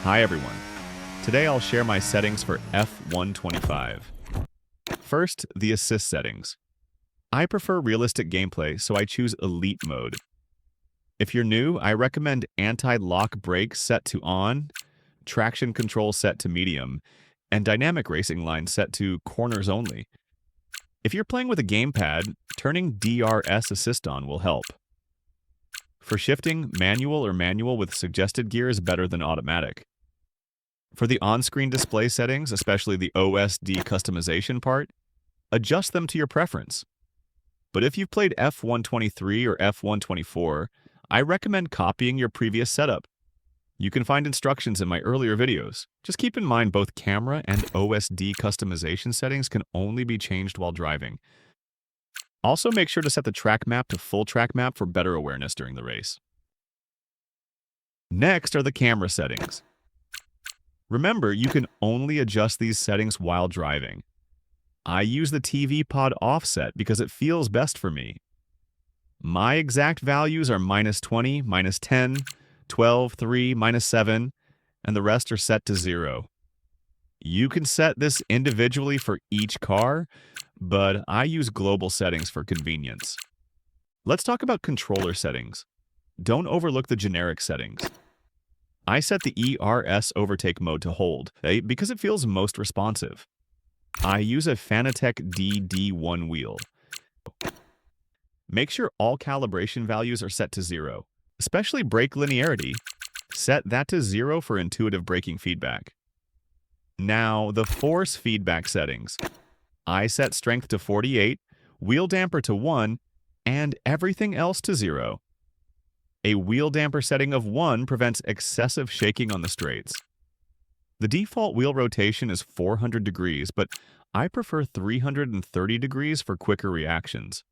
Hi everyone. Today I'll share my settings for F125. First, the assist settings. I prefer realistic gameplay, so I choose Elite mode. If you're new, I recommend anti-lock brake set to on, traction control set to medium, and dynamic racing line set to corners only. If you're playing with a gamepad, turning DRS assist on will help. For shifting, manual or manual with suggested gear is better than automatic. For the on-screen display settings, especially the OSD customization part, adjust them to your preference. But if you've played F123 or F124, I recommend copying your previous setup. You can find instructions in my earlier videos. Just keep in mind both camera and OSD customization settings can only be changed while driving. Also, make sure to set the track map to full track map for better awareness during the race. Next are the camera settings. Remember, you can only adjust these settings while driving. I use the TV pod offset because it feels best for me. My exact values are -20, -10, 12, 3, -7, and the rest are set to 0. You can set this individually for each car, but I use global settings for convenience. Let's talk about controller settings. Don't overlook the generic settings. I set the ERS overtake mode to hold, because it feels most responsive. I use a Fanatec DD1 wheel. Make sure all calibration values are set to 0, especially brake linearity. Set that to 0 for intuitive braking feedback. Now, the force feedback settings. I set strength to 48, wheel damper to 1, and everything else to 0. A wheel damper setting of 1 prevents excessive shaking on the straights. The default wheel rotation is 400 degrees, but I prefer 330 degrees for quicker reactions.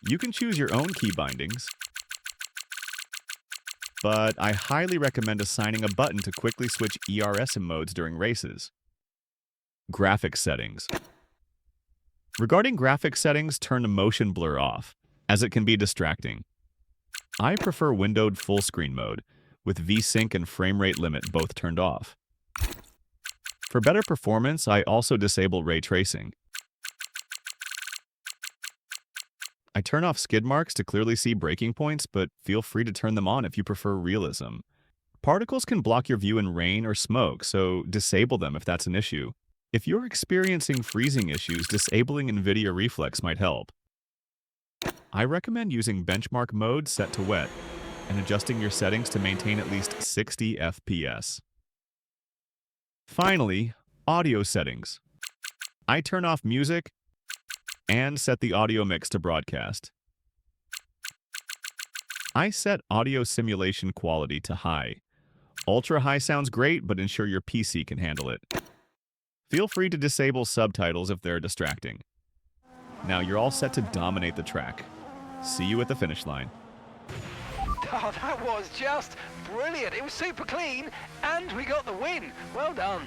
You can choose your own key bindings, but I highly recommend assigning a button to quickly switch ERS modes during races. Graphics settings. Regarding graphics settings, turn the motion blur off, as it can be distracting. I prefer windowed full screen mode, with VSync and frame rate limit both turned off. For better performance, I also disable ray tracing. I turn off skid marks to clearly see braking points, but feel free to turn them on if you prefer realism. Particles can block your view in rain or smoke, so disable them if that's an issue. If you're experiencing freezing issues, disabling NVIDIA Reflex might help. I recommend using benchmark mode set to wet and adjusting your settings to maintain at least 60 FPS. Finally, audio settings. I turn off music and set the audio mix to broadcast. I set audio simulation quality to high. Ultra high sounds great, but ensure your PC can handle it. Feel free to disable subtitles if they're distracting. Now you're all set to dominate the track. See you at the finish line. Oh, that was just brilliant. It was super clean, and we got the win. Well done.